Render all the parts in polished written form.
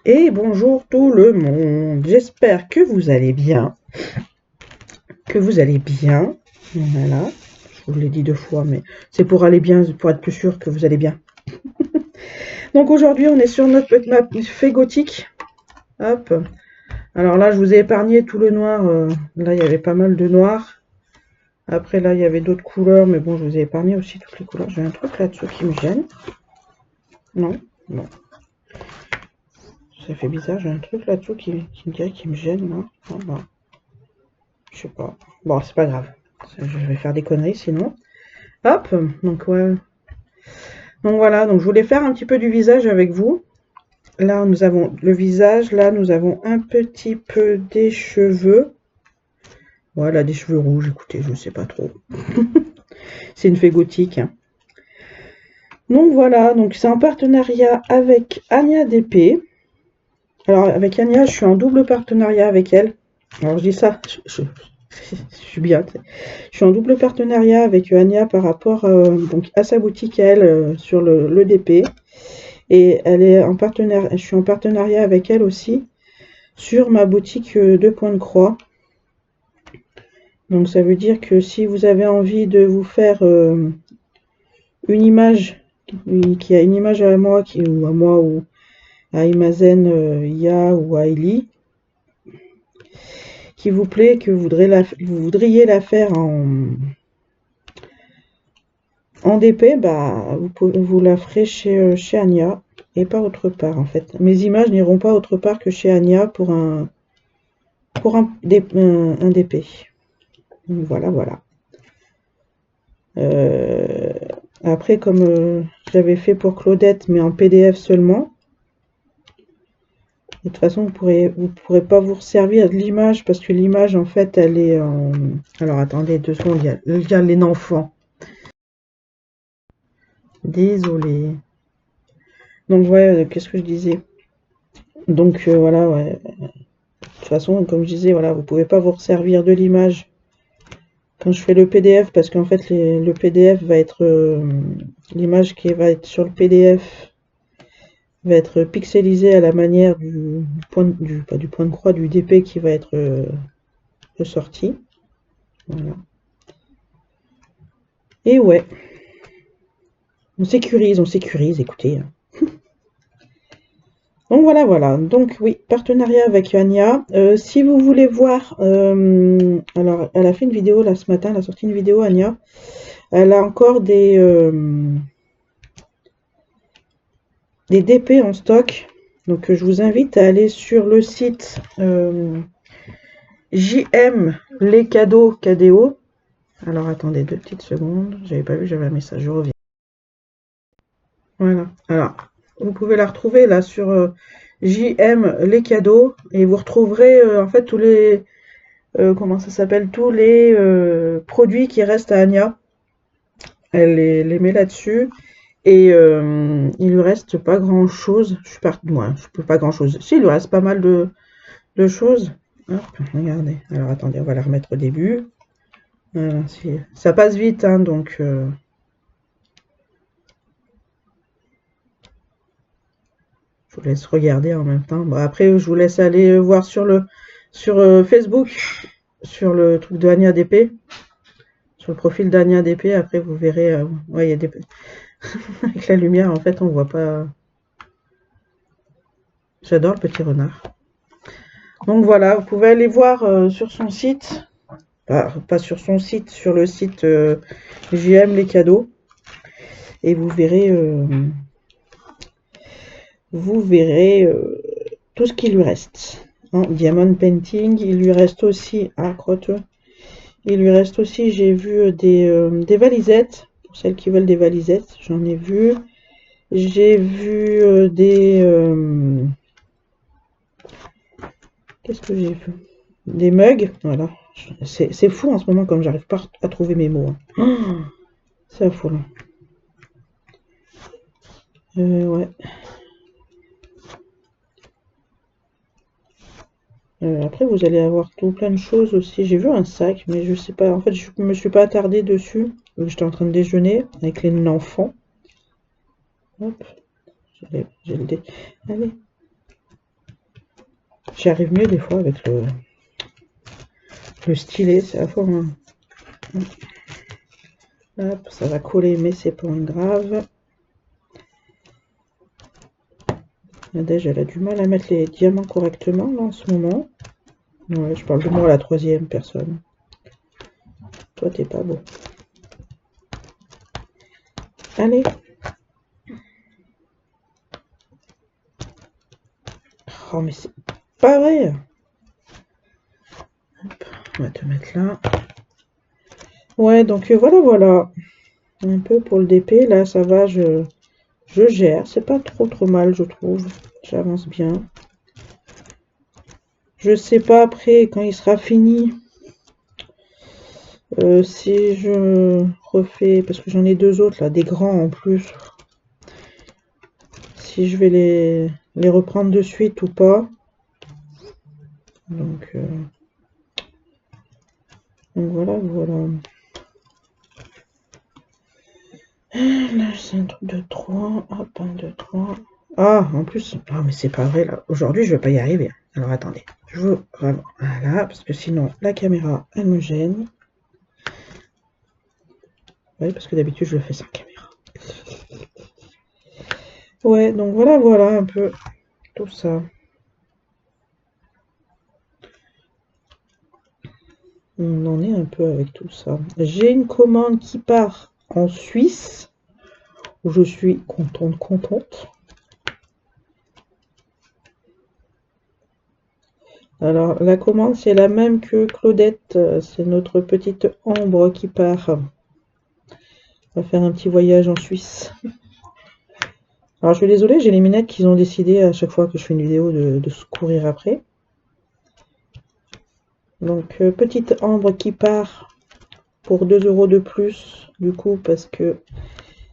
Et bonjour tout le monde, j'espère que vous allez bien, voilà, je vous l'ai dit 2 fois, mais c'est pour aller bien, pour être plus sûr que vous allez bien. Donc aujourd'hui on est sur notre map fait gothique, hop, alors là je vous ai épargné tout le noir, là il y avait pas mal de noir, après là il y avait d'autres couleurs, mais bon je vous ai épargné aussi toutes les couleurs, j'ai un truc là-dessous qui me gêne, non, non, ça fait bizarre, j'ai un truc là-dessous qui me dirait qui me gêne, là, ah, bah. Je sais pas. Bon, c'est pas grave. Je vais faire des conneries sinon. Hop, donc ouais. Donc voilà, donc je voulais faire un petit peu du visage avec vous. Là, nous avons le visage. Là, nous avons un petit peu des cheveux. Voilà, des cheveux rouges. Écoutez, je sais pas trop. C'est une fée gothique, hein. Donc voilà, donc c'est en partenariat avec Anya DP. Alors avec Anya, je suis en double partenariat avec elle. Alors je dis ça, je suis bien. Je suis en double partenariat avec Anya par rapport donc à sa boutique à elle sur le DP. Et elle est en partenaire, je suis en partenariat avec elle aussi sur ma boutique de Point de Croix. Donc ça veut dire que si vous avez envie de vous faire une image, qui a une image à moi, ou à moi, ou à Imazen, Ya ou à Ellie, qui vous plaît, que vous voudriez la faire en DP, bah, vous la ferez chez Anya et pas autre part en fait. Mes images n'iront pas autre part que chez Anya pour un DP. Voilà, voilà. Euh, Après, comme j'avais fait pour Claudette, mais en PDF seulement, de toute façon, vous pourrez pas vous servir de l'image parce que l'image, en fait, elle est en... Alors, attendez 2 secondes, il y a les enfants. Désolée. Donc, ouais, qu'est-ce que je disais? Donc, voilà, ouais. De toute façon, comme je disais, voilà, vous pouvez pas vous servir de l'image quand je fais le PDF parce qu'en fait, le PDF va être... l'image qui va être sur le PDF va être pixelisé à la manière pas du point de croix, du DP qui va être ressorti. Voilà. Et ouais, on sécurise, écoutez. Donc voilà, voilà. Donc oui, partenariat avec Anya. Si vous voulez voir, alors elle a fait une vidéo là ce matin, elle a sorti une vidéo Anya. Elle a encore des DP en stock. Donc je vous invite à aller sur le site JM Les Cadeaux KDO. Alors attendez 2 petites secondes, j'avais pas vu, j'avais un message, je reviens. Voilà, alors vous pouvez la retrouver là sur JM Les Cadeaux et vous retrouverez en fait tous les, comment ça s'appelle, tous les produits qui restent à Anya. Elle les met là-dessus et il lui reste pas grand-chose. Je suis partie, moi, je peux pas grand-chose. Si, il lui reste pas mal de choses. Hop, regardez. Alors attendez, on va la remettre au début. Voilà, ça passe vite, hein, donc je vous laisse regarder en même temps. Bon, après, je vous laisse aller voir sur Facebook, sur le truc de Anya DP, sur le profil d'Ania DP. Après, vous verrez, ouais, il y a des avec la lumière, en fait, on voit pas. J'adore le petit renard. Donc voilà, vous pouvez aller voir sur son site, pas sur son site, sur le site JM Les Cadeaux, et vous verrez tout ce qui lui reste. Hein, Diamond Painting, il lui reste aussi, il lui reste aussi, j'ai vu des valisettes, pour celles qui veulent des valisettes, j'en ai vu. J'ai vu qu'est-ce que j'ai vu? Des mugs, voilà. C'est fou en ce moment comme j'arrive pas à trouver mes mots, hein. Oh, c'est affolant. Ouais. Après, vous allez avoir tout plein de choses aussi. J'ai vu un sac, mais je sais pas. En fait, je me suis pas attardée dessus. J'étais en train de déjeuner avec les enfants. Hop, j'ai le dé. Allez. J'y arrive mieux des fois avec le stylet, c'est à fond. Hein. Hop, ça va coller, mais c'est pas grave. Nadège, elle a du mal à mettre les diamants correctement là en ce moment. Ouais, je parle de moi à la troisième personne. Toi, t'es pas beau. Allez. Oh, mais c'est pas vrai. Hop, on va te mettre là. Ouais, donc voilà. Un peu pour le DP, là, ça va, je gère. C'est pas trop mal, je trouve. J'avance bien. Je sais pas après, quand il sera fini, si je refais, parce que j'en ai deux autres, là, des grands en plus. Si je vais les reprendre de suite ou pas. Donc voilà. Là, c'est un truc de 3. Hop, 1, 2, 3. Ah, en plus, ah, mais c'est pas vrai là. Aujourd'hui, je vais pas y arriver. Alors attendez, je veux vraiment. Voilà, parce que sinon, la caméra, elle me gêne. Oui, parce que d'habitude, je le fais sans caméra. Ouais, donc voilà un peu tout ça. On en est un peu avec tout ça. J'ai une commande qui part en Suisse, où je suis contente. Alors, la commande, c'est la même que Claudette. C'est notre petite Ambre qui part. On va faire un petit voyage en Suisse. Alors, je suis désolée, j'ai les minettes qui ont décidé à chaque fois que je fais une vidéo de se courir après. Donc, petite Ambre qui part pour 2 € de plus, du coup, parce que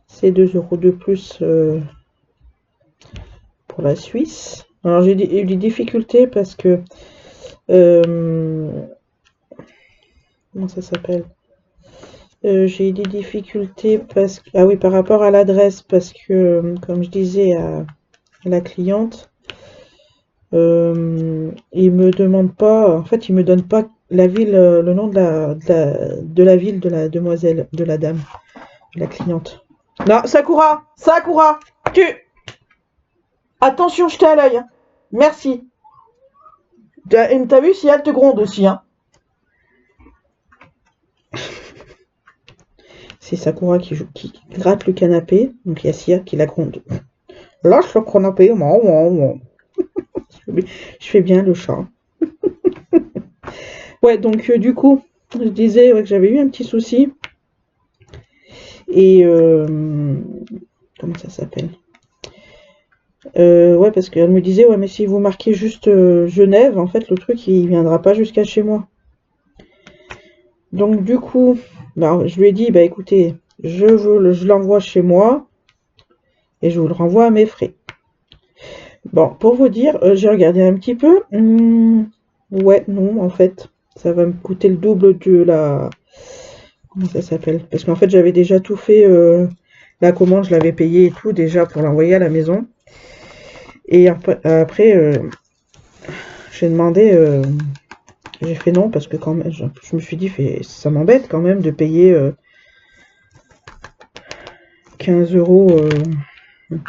c'est 2 € de plus pour la Suisse. Alors, j'ai eu des difficultés parce que... comment ça s'appelle? J'ai eu des difficultés parce que... Ah oui, par rapport à l'adresse, parce que, comme je disais à la cliente, il me demande pas... En fait, il me donne pas la ville, le nom de la ville de la demoiselle, de la dame, de la cliente. Non, Sakura! Tu... Attention, je t'ai à l'œil. Hein. Merci. T'as vu si elle te gronde aussi, hein? C'est Sakura qui gratte le canapé. Donc il y a Sia qui la gronde. Lâche le canapé. Je fais bien le chat. Ouais, donc du coup, je disais que j'avais eu un petit souci. Et comment ça s'appelle? Ouais, parce qu'elle me disait, ouais, mais si vous marquez juste Genève, en fait, le truc, il viendra pas jusqu'à chez moi. Donc du coup, bah, je lui ai dit, bah écoutez, je l'envoie chez moi et je vous le renvoie à mes frais. Bon, pour vous dire, j'ai regardé un petit peu. Ouais, non, en fait, ça va me coûter le double de la... Comment ça s'appelle? Parce qu'en fait, j'avais déjà tout fait, la commande, je l'avais payé et tout déjà pour l'envoyer à la maison. Et après j'ai demandé, j'ai fait non parce que quand même, je me suis dit, ça m'embête quand même de payer 15 €,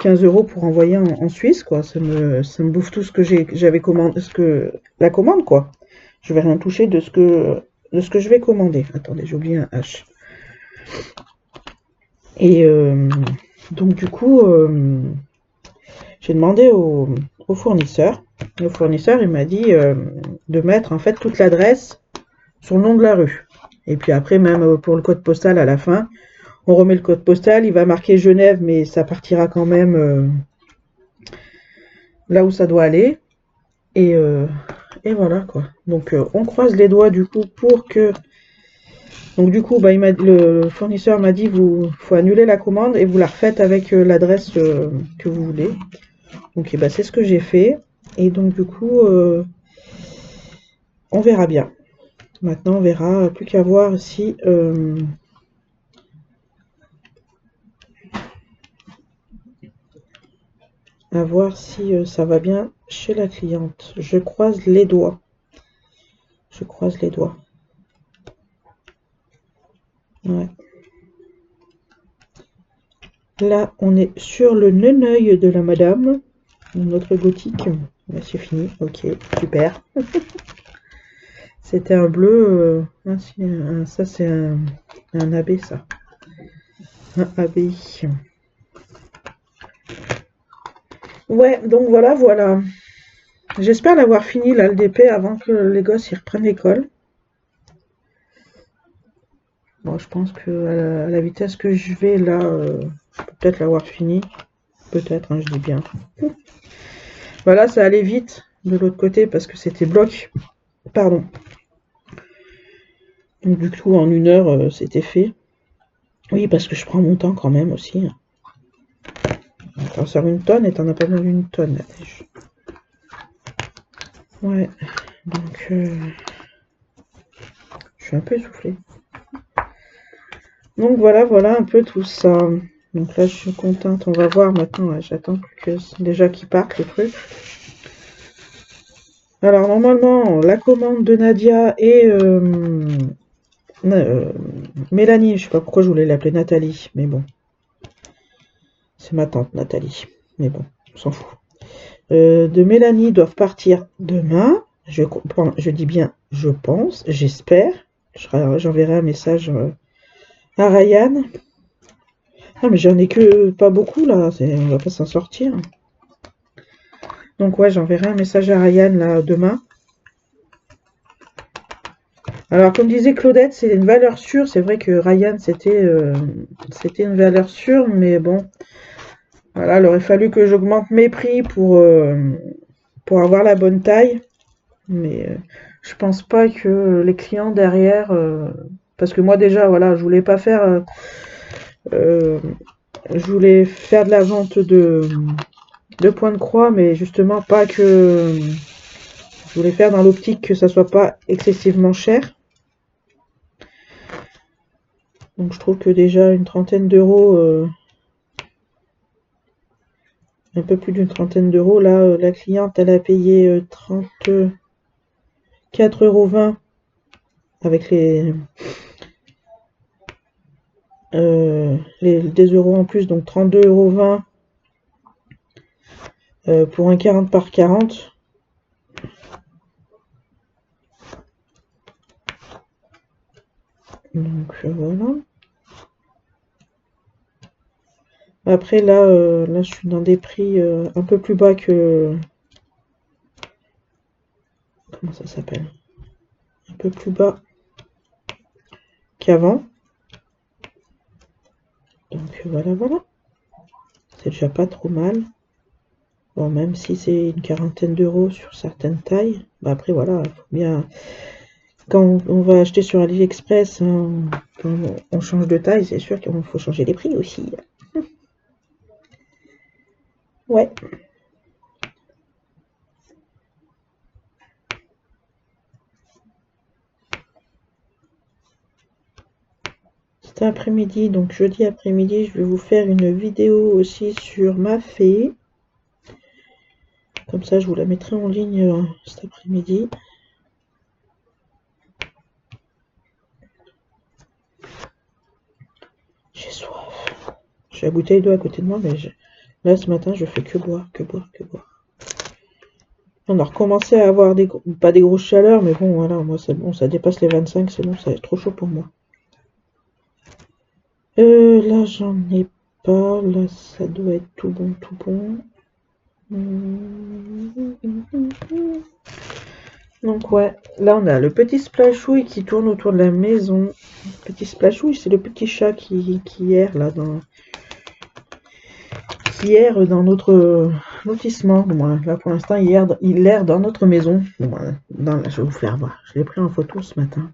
15 € pour envoyer en Suisse, quoi. Ça me bouffe tout ce que j'avais commandé, la commande, quoi. Je vais rien toucher de ce que je vais commander. Attendez, j'ai oublié un H. Et donc du coup, j'ai demandé au fournisseur. Le fournisseur, il m'a dit de mettre en fait toute l'adresse sur le nom de la rue. Et puis après, même pour le code postal à la fin, on remet le code postal, il va marquer Genève, mais ça partira quand même là où ça doit aller. Et voilà quoi. Donc on croise les doigts du coup pour que... Donc du coup, bah, le fournisseur m'a dit, faut annuler la commande et vous la refaites avec l'adresse que vous voulez. Donc bah, c'est ce que j'ai fait. Et donc du coup, on verra bien. Maintenant, on verra, plus qu'à voir si... À voir si ça va bien chez la cliente. Je croise les doigts. Je croise les doigts. Ouais. Là, on est sur le neneuil de la madame. Notre gothique. Bah, c'est fini. Ok, super. C'était un bleu. Ça, c'est un AB, ça. Un AB. Ouais, donc voilà, voilà. J'espère l'avoir fini, là, le DP, avant que les gosses y reprennent l'école. Bon, je pense que à la vitesse que je vais, là, je peux peut-être l'avoir fini. Peut-être, hein, je dis bien. Voilà, ça allait vite de l'autre côté parce que c'était bloc. Pardon. Donc du coup, en 1 heure, c'était fait. Oui, parce que je prends mon temps quand même aussi. T'en sors 1 tonne et t'en as pas besoin d'une tonne, la pêche. Ouais, donc je suis un peu essoufflée. Donc voilà, voilà un peu tout ça. Donc là, je suis contente. On va voir maintenant. Ouais, j'attends que déjà qu'ils partent, le truc. Alors normalement, la commande de Nadia et Mélanie, je sais pas pourquoi je voulais l'appeler Nathalie, mais bon, c'est ma tante Nathalie, mais bon, on s'en fout. De Mélanie doivent partir demain. Je comprends, je dis bien, je pense, j'espère. J'enverrai un message à Ryan. Ah mais j'en ai que pas beaucoup là, on va pas s'en sortir. Donc ouais, j'enverrai un message à Ryan là demain. Alors comme disait Claudette, c'est une valeur sûre. C'est vrai que Ryan c'était une valeur sûre, mais bon, voilà, il aurait fallu que j'augmente mes prix pour avoir la bonne taille. Mais je pense pas que les clients derrière, parce que moi déjà, voilà, euh, je voulais faire de la vente de points de croix, mais justement pas que, je voulais faire dans l'optique que ça soit pas excessivement cher. Donc je trouve que déjà une trentaine d'euros, un peu plus d'une trentaine d'euros, là, la cliente, elle a payé 34,20 € avec des euros en plus, donc 32,20 € pour un 40 par 40. Donc voilà. Après là je suis dans des prix un peu plus bas que... Comment ça s'appelle? Un peu plus bas qu'avant. Donc voilà, voilà. C'est déjà pas trop mal. Bon, même si c'est une quarantaine d'euros sur certaines tailles. Bah après voilà, faut bien... Quand on va acheter sur AliExpress, hein, quand on change de taille, c'est sûr qu'il faut changer les prix aussi. Ouais. Cet après-midi, donc jeudi après-midi, je vais vous faire une vidéo aussi sur ma fée. Comme ça, je vous la mettrai en ligne cet après-midi. J'ai soif. J'ai la bouteille d'eau à côté de moi, mais là, ce matin, je fais que boire, que boire, que boire. On a recommencé à avoir pas des grosses chaleurs, mais bon, voilà, moi, c'est bon, ça dépasse les 25, c'est bon, ça va être trop chaud pour moi. Là, j'en ai pas. Là, ça doit être tout bon, tout bon. Donc ouais, là on a le petit Splashouille qui tourne autour de la maison. Petit Splashouille, c'est le petit chat qui erre là dans notre lotissement. Bon, là pour l'instant il erre dans notre maison. Bon, je vais vous faire voir. Je l'ai pris en photo ce matin.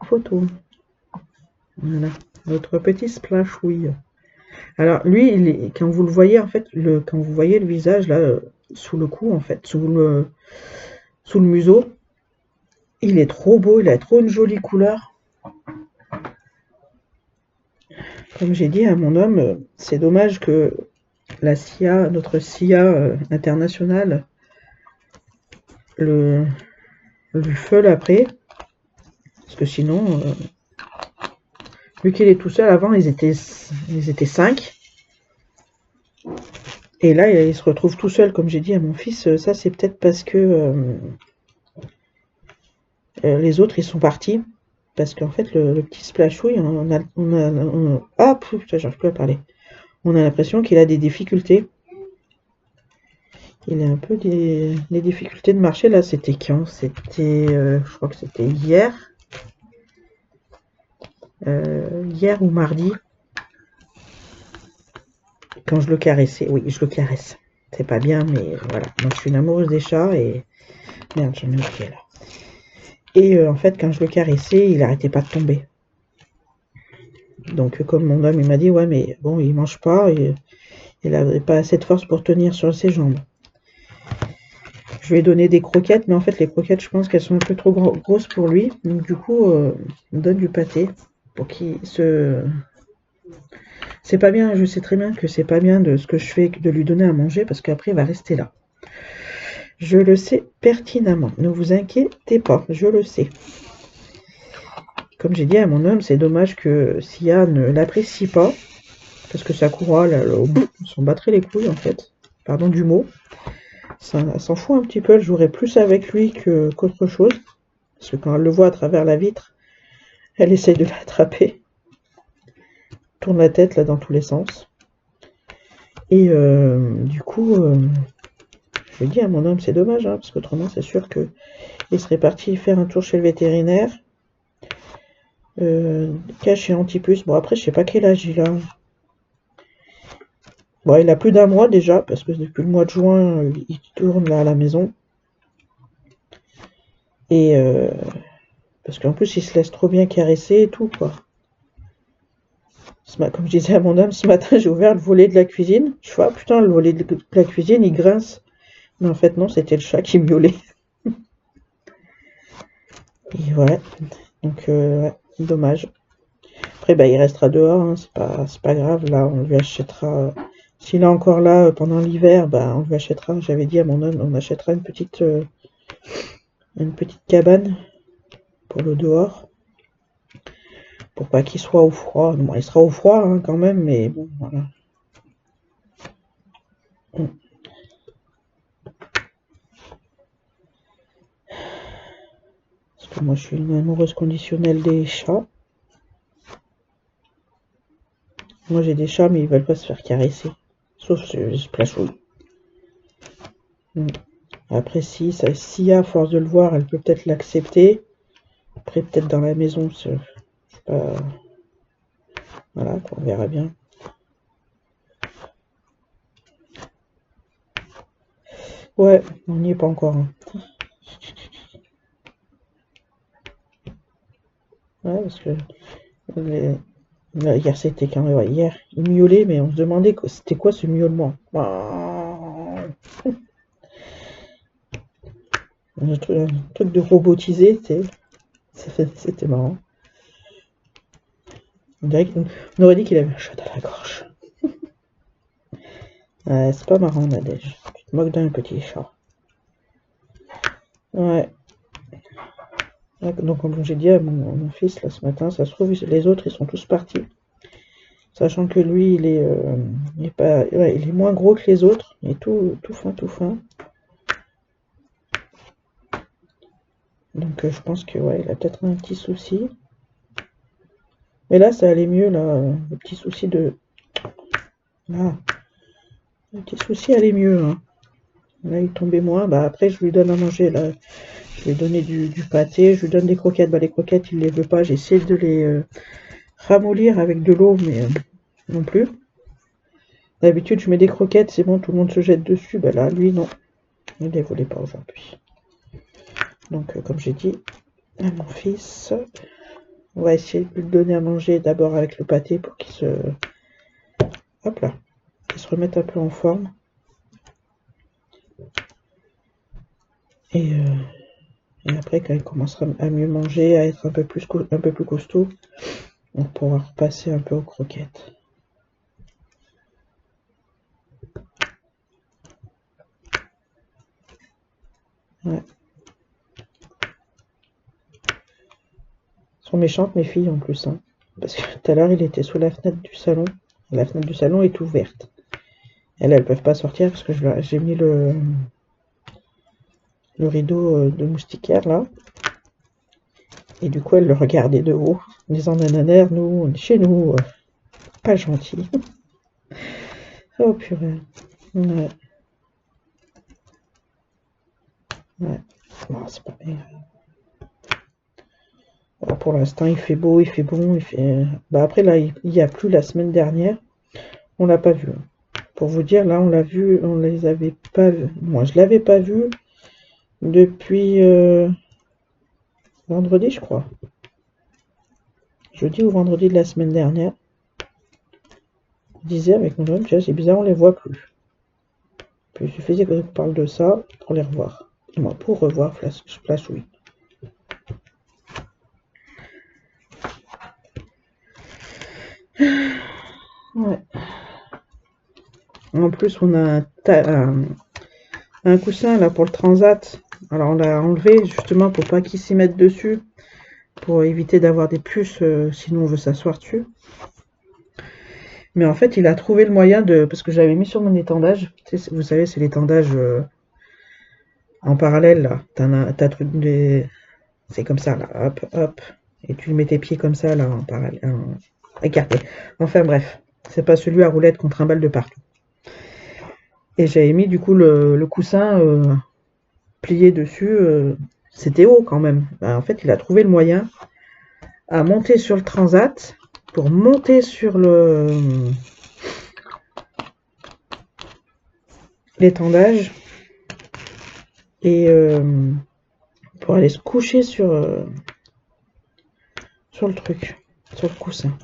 Photo. Voilà, notre petit Splashouille. Alors lui, quand vous le voyez en fait, quand vous voyez le visage là sous le cou en fait, sous le museau, il est trop beau, il a trop une jolie couleur. Comme j'ai dit à mon homme, c'est dommage que la CIA, notre CIA internationale, lui feule après. Parce que sinon, vu qu'il est tout seul, avant ils étaient 5. Et là, il se retrouve tout seul, comme j'ai dit à mon fils. Ça, c'est peut-être parce que les autres, ils sont partis. Parce qu'en fait, le petit Splashouille, ah, putain, j'arrive plus à parler. On a l'impression qu'il a des difficultés. Il a un peu des difficultés de marcher. Là, c'était quand? C'était, je crois que c'était hier. Hier ou mardi. Quand je le caressais. Oui, je le caresse. C'est pas bien, mais voilà. Moi, je suis une amoureuse des chats et... Merde, j'en ai oublié là. Et en fait, quand je le caressais, il arrêtait pas de tomber. Donc, comme mon homme, il m'a dit, ouais, mais bon, il mange pas, et il avait pas assez de force pour tenir sur ses jambes. Je lui ai donné des croquettes, mais en fait, les croquettes, je pense qu'elles sont un peu trop grosses pour lui. Donc, du coup, on donne du pâté pour qu'il se... C'est pas bien, je sais très bien que c'est pas bien de ce que je fais, de lui donner à manger, parce qu'après, il va rester là. Je le sais pertinemment. Ne vous inquiétez pas, je le sais. Comme j'ai dit à mon homme, c'est dommage que Sia ne l'apprécie pas, parce que Sakura, là, on s'en battrait les couilles, en fait. Pardon du mot. Ça s'en fout un petit peu, elle jouerait plus avec lui qu'autre chose. Parce que quand elle le voit à travers la vitre, elle essaye de l'attraper. Tourne la tête, là, dans tous les sens. Et du coup... je dis à mon homme, c'est dommage, hein, parce qu'autrement, c'est sûr qu'il serait parti faire un tour chez le vétérinaire. Caché Antipus. Bon, après, je sais pas quel âge il a. Bon, il a plus d'un mois déjà, parce que depuis le mois de juin, il tourne là à la maison. Et parce qu'en plus, il se laisse trop bien caresser et tout, quoi. Comme je disais à mon homme, ce matin, j'ai ouvert le volet de la cuisine. Je fais, ah putain, le volet de la cuisine, il grince. Mais en fait, non, c'était le chat qui miaulait. Et ouais, donc ouais, dommage. Après, bah, il restera dehors, hein, c'est pas grave. Là, on lui achètera. S'il est encore là pendant l'hiver, bah, on lui achètera. J'avais dit à mon homme, on achètera une petite cabane pour le dehors. Pour pas qu'il soit au froid. Bon, il sera au froid hein, quand même, mais bon, voilà. Parce que moi, je suis une amoureuse conditionnelle des chats. Moi, j'ai des chats, mais ils veulent pas se faire caresser. Sauf ce Splashouille. Après, si à force de le voir, elle peut peut-être l'accepter. Après, peut-être dans la maison, je sais pas. Voilà, on verra bien. Ouais, on n'y est pas encore. Hein. Ouais, parce que hier c'était quand même. Ouais, hier, il miaulait, mais on se demandait c'était quoi ce miaulement. Un truc de robotisé, c'était marrant. On aurait dit qu'il avait un chat à la gorge. Ouais, c'est pas marrant, Nadège. Tu te moques d'un petit chat. Ouais. Donc, comme j'ai dit à mon fils là, ce matin, ça se trouve, les autres, ils sont tous partis. Sachant que lui, il est moins gros que les autres. Il est tout fin, tout fin. Donc, je pense que, ouais, il a peut-être un petit souci. Mais là, ça allait mieux, là. Le petit souci de... Là. Le petit souci allait mieux, hein. Là, il tombait moins. Bah, après, je lui donne à manger, là. Je lui ai donné du pâté. Je lui donne des croquettes. Bah, les croquettes, il les veut pas. J'essaie de les ramollir avec de l'eau, mais non plus. D'habitude, je mets des croquettes, c'est bon, tout le monde se jette dessus. Bah là, lui, non. Il ne les voulait pas aujourd'hui. Donc, comme j'ai dit à mon fils, on va essayer de lui donner à manger d'abord avec le pâté pour qu'il se... Hop là. Qu'il se remette un peu en forme. Et après, quand il commencera à mieux manger, à être un peu plus costaud, on pourra repasser un peu aux croquettes. Ouais. Elles sont méchantes mes filles en plus, hein. Parce que tout à l'heure il était sous la fenêtre du salon. La fenêtre du salon est ouverte. Elles peuvent pas sortir parce que j'ai mis le rideau de moustiquaire là. Et du coup elles le regardaient de haut, en disant nanana, nous, on est chez nous, pas gentil. Oh purée. Ouais. Ouais. Bon, c'est pas bien. Alors, pour l'instant, il fait beau, il fait bon, il fait. Bah après là, il y a plu la semaine dernière. On l'a pas vu. Pour vous dire, là, on l'a vu, on les avait pas vus. Moi, je l'avais pas vu depuis vendredi, je crois. Jeudi ou vendredi de la semaine dernière. Je disais avec mon homme, c'est bizarre, on les voit plus. Puis il suffisait qu'on parle de ça pour les revoir. Moi, pour revoir Flash, oui. Ouais. En plus, on a un coussin là pour le transat. Alors on l'a enlevé justement pour pas qu'il s'y mette dessus, pour éviter d'avoir des puces, sinon on veut s'asseoir dessus. Mais en fait, il a trouvé le moyen de, parce que j'avais mis sur mon étendage, vous savez, c'est l'étendage en parallèle là. T'as truc c'est comme ça là, hop, hop, et tu mets tes pieds comme ça là en parallèle, écarté. Enfin bref, c'est pas celui à roulette qu'on trimballe de partout. Et j'avais mis du coup le coussin plié dessus. C'était haut quand même. Bah, en fait, il a trouvé le moyen à monter sur le transat pour monter sur l'étendage et pour aller se coucher sur le truc, sur le coussin.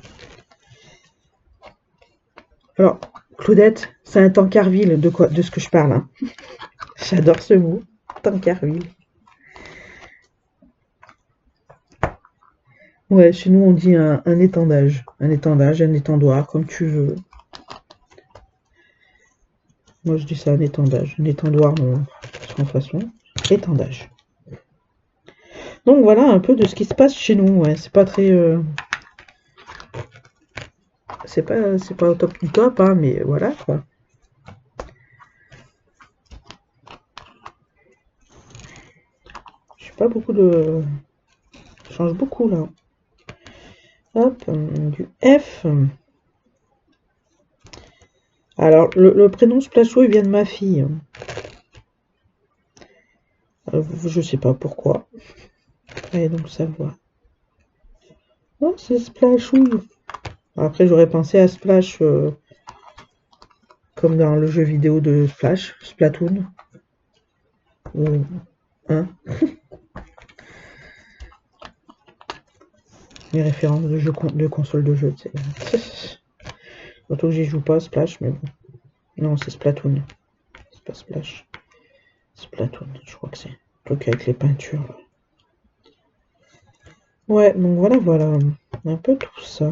Alors, Claudette, c'est un tankerville de ce que je parle. Hein. J'adore ce mot, tankerville. Ouais, chez nous on dit un étendage, un étendoir, comme tu veux. Moi je dis ça un étendage, un étendoir sans façon, étendage. Donc voilà un peu de ce qui se passe chez nous. Ouais, c'est pas très, c'est pas au top du top, hein, mais voilà quoi. Je suis pas beaucoup de, je change beaucoup là. Hop, du F. Alors le prénom Splashou il vient de ma fille. Je sais pas pourquoi. Allez donc savoir. Non, c'est Splashou. Après j'aurais pensé à Splash comme dans le jeu vidéo de Splash, Splatoon. Ou hein, les références de jeux de console de jeu. Surtout que j'y joue pas Splash, mais bon. Non, c'est Splatoon. C'est pas Splash. Splatoon, je crois que c'est. Le truc avec les peintures. Là. Ouais, donc voilà. Un peu tout ça.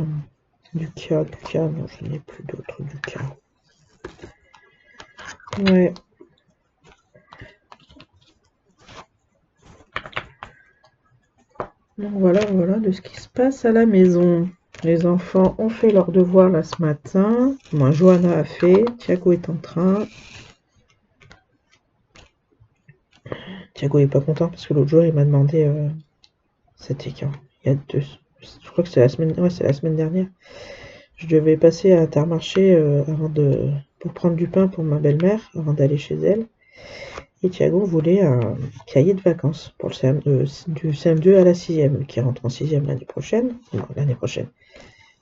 Du K, non, je n'ai plus d'autres du K. Ouais. Donc voilà de ce qui se passe à la maison. Les enfants ont fait leurs devoirs là ce matin. Moi, Johanna a fait. Thiago est en train. Thiago est pas content parce que l'autre jour il m'a demandé. C'était quand? Il y a 2. Je crois que c'est la semaine. Ouais, c'est la semaine dernière. Je devais passer à Intermarché pour prendre du pain pour ma belle-mère avant d'aller chez elle. Et Thiago voulait un cahier de vacances pour du CM2 à la 6e, qui rentre en 6e l'année prochaine. Non, l'année prochaine.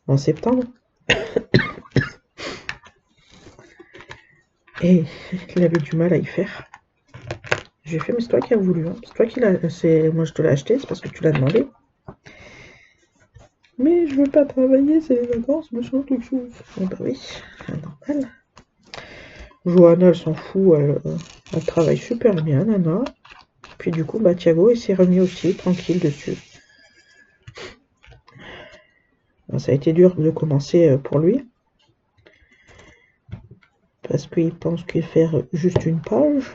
En septembre. Et il avait du mal à y faire. J'ai fait, mais c'est toi qui as voulu. Hein. C'est toi qui l'as. Moi je te l'ai acheté, c'est parce que tu l'as demandé. Mais je veux pas travailler, c'est les vacances, machin, quelque chose. Eh bah oui, normal. Johanna, elle s'en fout, elle travaille super bien, nana. Puis du coup, bah Thiago, il s'est remis aussi, tranquille dessus. Ben, ça a été dur de commencer pour lui. Parce qu'il pense qu'il fait juste une page.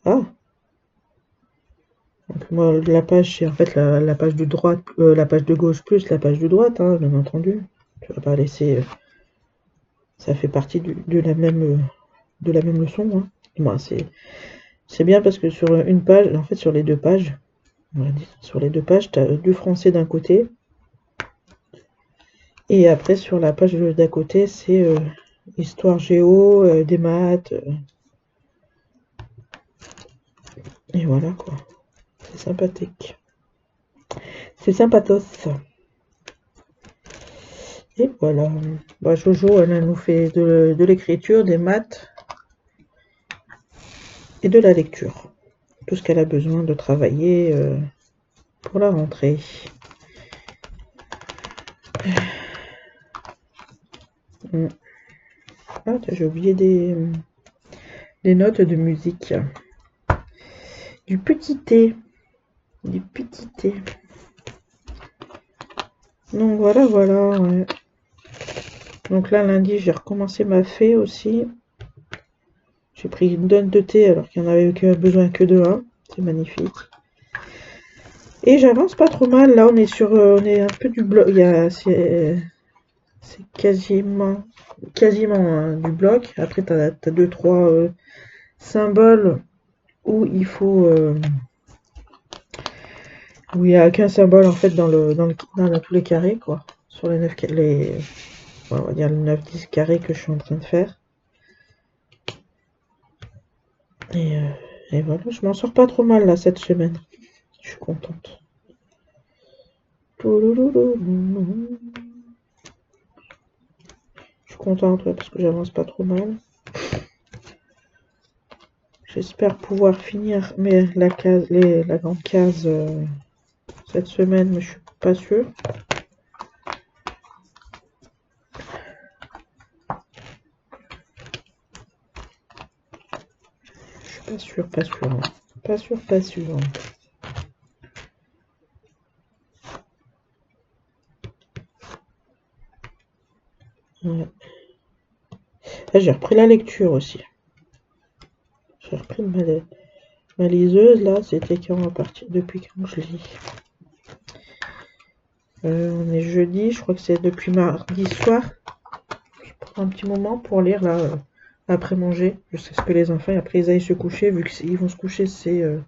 Ah, donc moi, la page, c'est en fait la page de droite, la page de gauche plus la page de droite, hein, bien entendu. Tu vas pas laisser, ça fait partie de la même leçon, hein. Moi, c'est bien parce que sur une page, en fait, sur les deux pages, on va dire, sur les deux pages, tu as du français d'un côté, et après sur la page d'à côté, c'est histoire géo, des maths, et voilà quoi. C'est sympathique. C'est sympatos. Et voilà. Bah, Jojo, elle nous fait de l'écriture, des maths et de la lecture. Tout ce qu'elle a besoin de travailler pour la rentrée. Mm. Ah, j'ai oublié des notes de musique. Du petit thé. Du petit thé. Donc voilà, voilà. Ouais. Donc là, lundi, j'ai recommencé ma fée aussi. J'ai pris une donne de thé alors qu'il n'y en avait besoin que de un. C'est magnifique. Et j'avance pas trop mal. Là, on est un peu du bloc. C'est quasiment hein, du bloc. Après, tu as deux, trois symboles où il faut. Où il n'y a qu'un symbole en fait dans tous les carrés, quoi. Sur les 9 on va dire les 9-10 carrés que je suis en train de faire. Et, euh, et voilà, je m'en sors pas trop mal là cette semaine. Je suis contente. Je suis contente ouais, parce que j'avance pas trop mal. J'espère pouvoir finir la grande case cette semaine, mais je suis pas sûre. Pas sûr, pas sûr. Hein. Pas sûr, pas sûr. Ouais. Là, j'ai repris la lecture aussi. J'ai repris ma liseuse, là, c'était quand à partir depuis quand je lis. On est jeudi, je crois que c'est depuis mardi soir. Je prends un petit moment pour lire, là, après manger. Je sais ce que les enfants, après ils aillent se coucher, vu qu'ils vont se coucher, c'est 9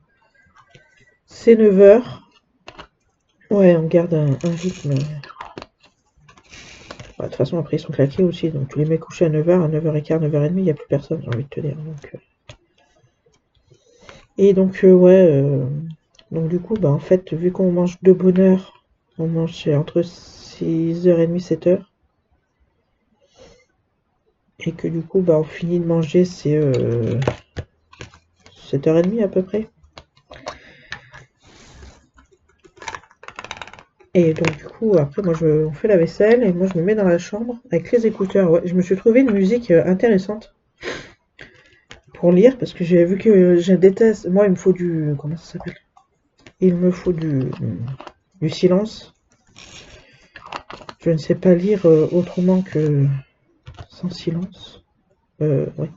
h. Ouais, on garde un rythme. De toute façon, après, ils sont claqués aussi. Donc, tu les mets coucher à 9 h, à 9 h 15, 9 h 30, il n'y a plus personne, j'ai envie de te dire. Donc, et donc, ouais. Donc, du coup, bah, en fait, vu qu'on mange de bonne heure, on mange entre 6h30 7 h. Et que du coup, bah, on finit de manger, c'est 7h30 à peu près. Et donc, du coup, après, moi, on fait la vaisselle et moi, je me mets dans la chambre avec les écouteurs. Ouais, je me suis trouvé une musique intéressante pour lire parce que j'ai vu que je déteste. Moi, il me faut du. Comment ça s'appelle? Il me faut du silence. Je ne sais pas lire autrement que sans silence. Ouais.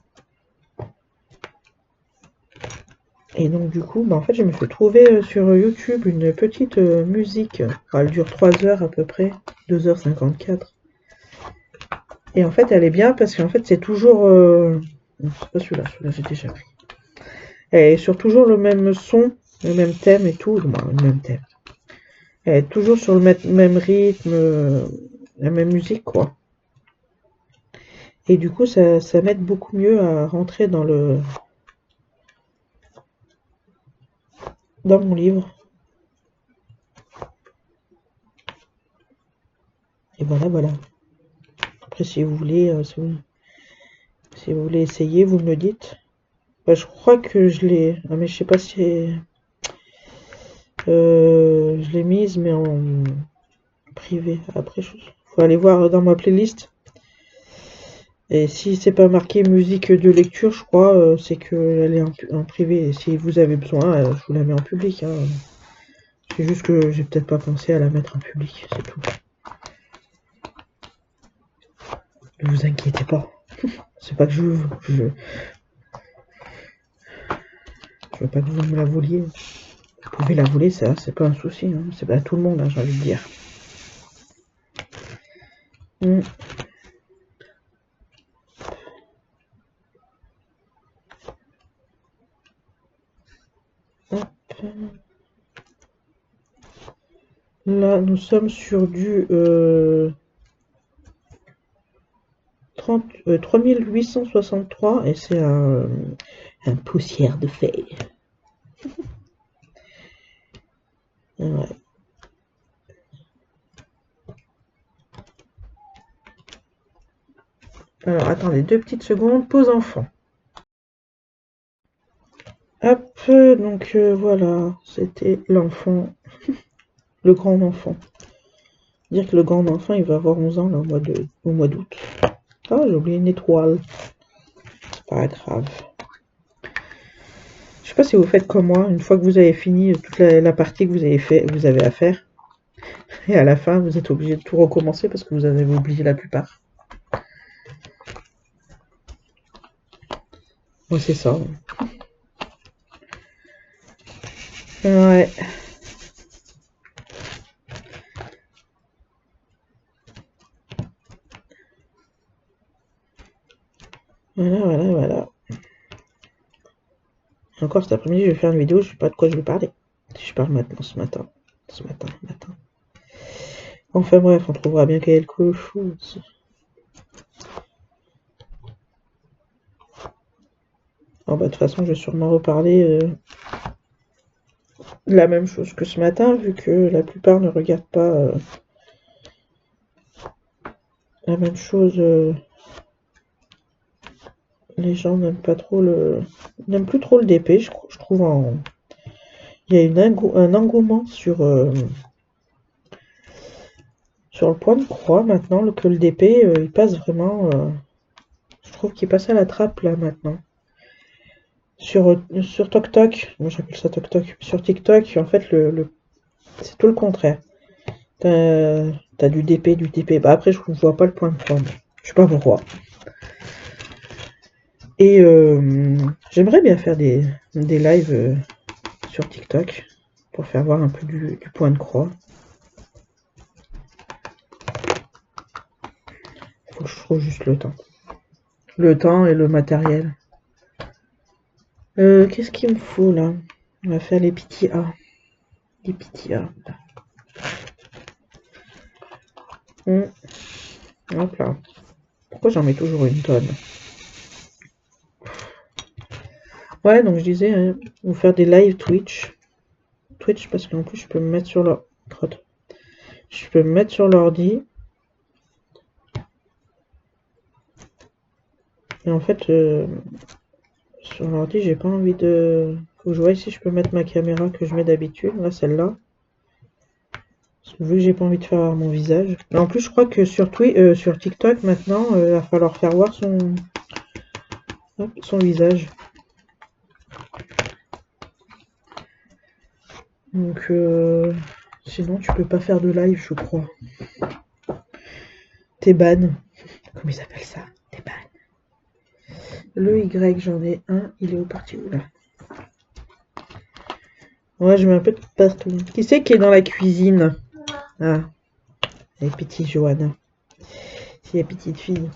Et donc du coup, bah, en fait, je me suis trouvé sur YouTube une petite musique. Elle dure 3 heures à peu près, 2h54. Et en fait, elle est bien parce qu'en fait, c'est toujours... Non, c'est pas celui-là j'ai déjà pris. Elle est sur toujours le même son, le même thème et tout. Bon, le même thème. Elle est toujours sur le même rythme, la même musique, quoi. Et du coup, ça m'aide beaucoup mieux à rentrer dans mon livre. Et voilà, voilà. Après, si vous voulez, si vous voulez essayer, vous me le dites. Bah, je crois que je l'ai. Ah, mais je sais pas si je l'ai mise, mais en privé. Après, faut aller voir dans ma playlist. Et si c'est pas marqué musique de lecture, je crois, c'est qu'elle est en privé. Et si vous avez besoin, je vous la mets en public. Hein. C'est juste que j'ai peut-être pas pensé à la mettre en public, c'est tout. Ne vous inquiétez pas. C'est pas que je Je veux pas que vous me la vouliez. Vous pouvez la voler, ça, c'est pas un souci. Hein. C'est pas à tout le monde, hein, j'ai envie de dire. Hop. Là, nous sommes sur du 3863 et c'est un poussière de feuilles. Ouais. Alors, attendez 2 petites secondes. Pause enfant. Hop, donc voilà, c'était l'enfant, le grand enfant. Dire que le grand enfant, il va avoir 11 ans là, au mois d'août. Ah, j'ai oublié une étoile. C'est pas grave. Je sais pas si vous faites comme moi, une fois que vous avez fini toute la partie que vous avez à faire, et à la fin, vous êtes obligé de tout recommencer parce que vous avez oublié la plupart. Moi, c'est ça. Ouais. Voilà. Encore cet après-midi, je vais faire une vidéo, je sais pas de quoi je vais parler. Si je parle maintenant, ce matin. Enfin bref, on trouvera bien quelque chose. Oh, bah, de toute façon, je vais sûrement reparler de la même chose que ce matin, vu que la plupart ne regardent pas la même chose. Les gens n'aiment pas trop n'aiment plus trop le DP, je trouve. Il y a un engouement sur le point de croix maintenant, que le DP, il passe vraiment. Je trouve qu'il passe à la trappe là maintenant. Sur TokTok, moi j'appelle ça TokTok. Sur TikTok, en fait, c'est tout le contraire. T'as du DP. Bah après, je vois pas le point de croix. Je sais pas pourquoi. Et j'aimerais bien faire des lives sur TikTok pour faire voir un peu du point de croix. Faut que je trouve juste le temps. Le temps et le matériel. Qu'est-ce qu'il me faut là? On va faire les petits A. Les petits A. Hop là. Pourquoi j'en mets toujours une tonne? Ouais, donc je disais, hein, on va faire des live Twitch. Twitch parce qu'en plus je peux me mettre sur l'ordi. Et en fait, sur l'ordi, j'ai pas envie de... Faut que je vois si je peux mettre ma caméra que je mets d'habitude. Là, celle-là. Parce que vu que j'ai pas envie de faire mon visage. Mais en plus, je crois que sur TikTok, maintenant, il va falloir faire voir son visage. Donc, sinon, tu peux pas faire de live, je crois. T'es ban. Comment ils appellent ça? T'es ban. Le Y, j'en ai un. Il est où parti où là? Ouais, je mets un peu de partout. Qui c'est qui est dans la cuisine? Ah, les petites Johanna. C'est les petites filles.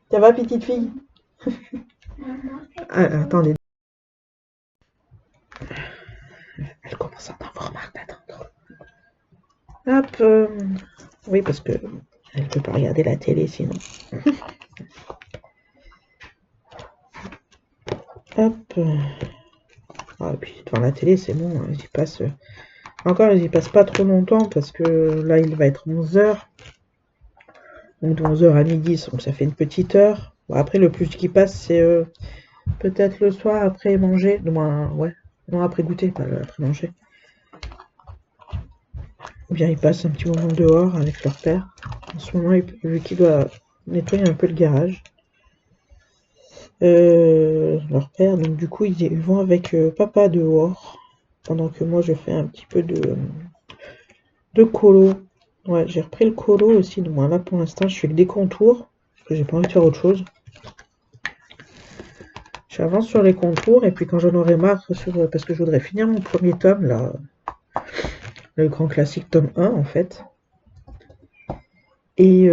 Ça va, petite fille? Ah, attendez. Elle commence à en avoir marre d'attendre. Hop. Oui, parce que elle peut pas regarder la télé sinon. Hop. Ah, et puis devant la télé, c'est bon. Hein, ils y passent. Encore, ils y passent pas trop longtemps parce que là, il va être 11h. Donc de 11h à midi, donc ça fait une petite heure. Bon, après, le plus qui passe, c'est peut-être le soir après manger. Ouais. Non, après goûter, pas après manger. Ou bien ils passent un petit moment dehors avec leur père. En ce moment, vu qu'il doit nettoyer un peu le garage. Leur père, donc du coup, ils vont avec papa dehors. Pendant que moi, je fais un petit peu de colo. Ouais, j'ai repris le colo aussi. Donc là, pour l'instant, je fais que des contours. Parce que j'ai pas envie de faire autre chose. J'avance sur les contours et puis quand j'en aurai marre, parce que je voudrais finir mon premier tome, là, le grand classique tome 1 en fait. Et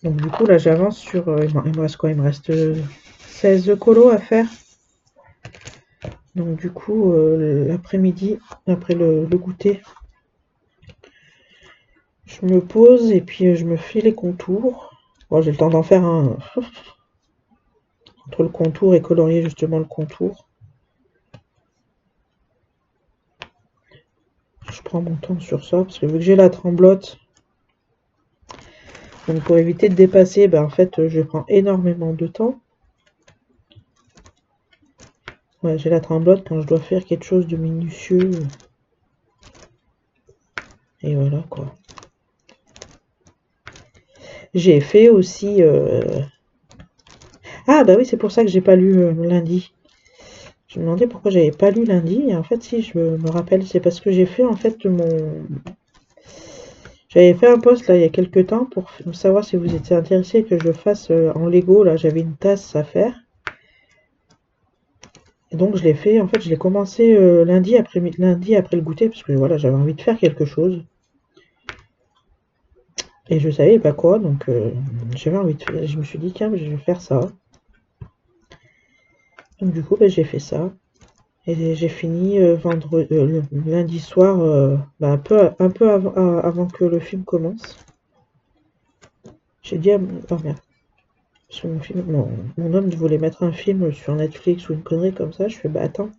donc du coup là j'avance sur... il me reste quoi? Il me reste 16 colos à faire. Donc du coup l'après-midi, après le goûter, je me pose et puis je me fais les contours. Bon, j'ai le temps d'en faire un entre le contour et colorier justement le contour. Je prends mon temps sur ça parce que vu que j'ai la tremblote, donc pour éviter de dépasser, ben en fait je prends énormément de temps. Ouais, j'ai la tremblote quand je dois faire quelque chose de minutieux. Et voilà quoi. J'ai fait aussi... Ah bah oui, c'est pour ça que j'ai pas lu lundi. Je me demandais pourquoi j'avais pas lu lundi. Et en fait, si, je me rappelle, c'est parce que j'ai fait en fait J'avais fait un post là il y a quelques temps pour savoir si vous étiez intéressé que je fasse en Lego. Là, j'avais une tasse à faire. Et donc je l'ai fait, en fait, je l'ai commencé lundi après le goûter, parce que voilà, j'avais envie de faire quelque chose. Et je savais pas quoi, donc j'avais envie de faire. Je me suis dit, tiens, je vais faire ça. Donc du coup, bah, j'ai fait ça. Et j'ai fini lundi soir, bah, un peu avant que le film commence. J'ai dit à oh merde. Parce que mon homme voulait mettre un film sur Netflix ou une connerie comme ça. Je fais, bah attends.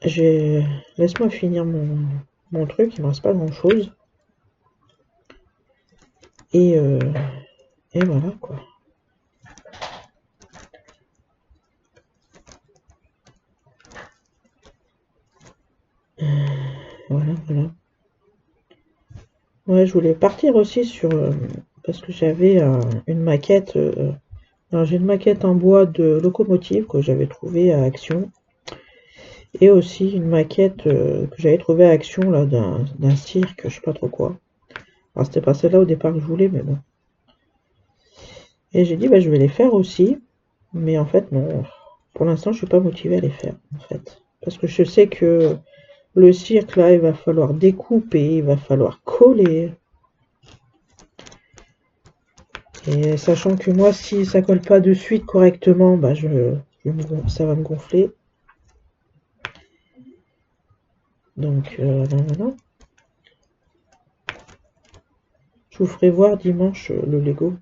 Laisse-moi finir mon truc, il me reste pas grand chose. Et voilà quoi. Voilà, voilà. Ouais, je voulais partir aussi sur... parce que j'avais une maquette... alors j'ai une maquette en bois de locomotive que j'avais trouvée à Action. Et aussi une maquette que j'avais trouvée à Action là d'un cirque, je sais pas trop quoi. Alors c'était pas celle-là au départ que je voulais, mais bon. Et j'ai dit, bah je vais les faire aussi. Mais en fait, non. Pour l'instant, je suis pas motivée à les faire, en fait. Parce que je sais que le cirque, là, il va falloir découper, il va falloir coller. Et sachant que moi, si ça colle pas de suite correctement, bah ça va me gonfler. Donc, non. Je vous ferai voir dimanche le Lego.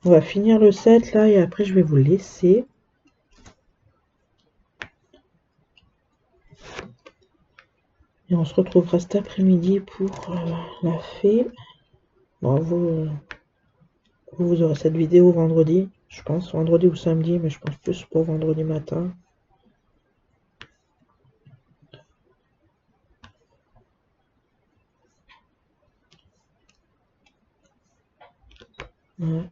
On va finir le set, là, et après, je vais vous laisser. Et on se retrouvera cet après-midi pour la fée. Bon, vous aurez cette vidéo vendredi, je pense, vendredi ou samedi, mais je pense plus pour vendredi matin. Ouais.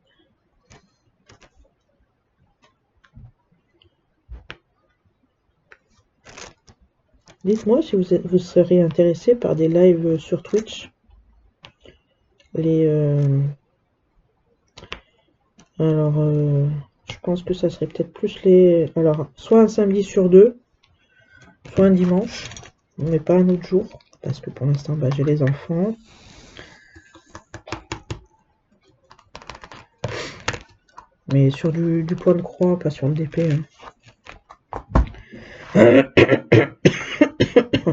Dites-moi si vous serez intéressé par des lives sur Twitch. Alors, je pense que ça serait peut-être plus alors, soit un samedi sur deux, soit un dimanche, mais pas un autre jour, parce que pour l'instant, bah, j'ai les enfants. Mais sur du point de croix, pas sur le DP. Hein.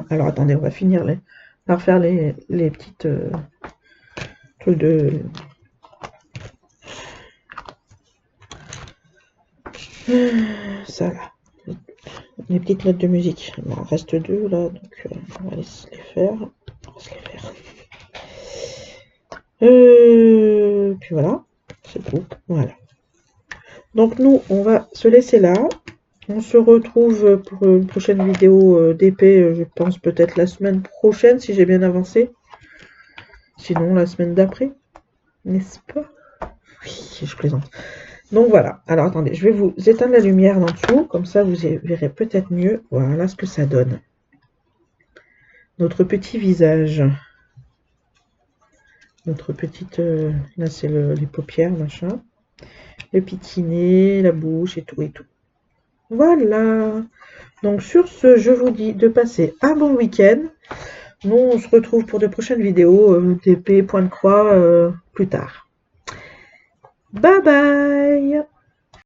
Alors, attendez, on va finir à refaire les petites trucs de... Ça, là. Les petites notes de musique. Il m'en reste deux, là, donc on va se les faire. On va se les faire. Puis voilà, c'est tout. Voilà. Donc nous, on va se laisser là. On se retrouve pour une prochaine vidéo d'épée, je pense peut-être la semaine prochaine, si j'ai bien avancé. Sinon, la semaine d'après. N'est-ce pas? Oui, je plaisante. Donc voilà. Alors attendez, je vais vous éteindre la lumière d'en dessous. Comme ça, vous verrez peut-être mieux. Voilà ce que ça donne. notre petit visage. Notre petite... là, c'est les paupières, machin. Le petit nez, la bouche et tout et tout. Voilà. Donc, sur ce, je vous dis de passer un bon week-end. Nous, on se retrouve pour de prochaines vidéos, TP, point de croix, plus tard. Bye bye!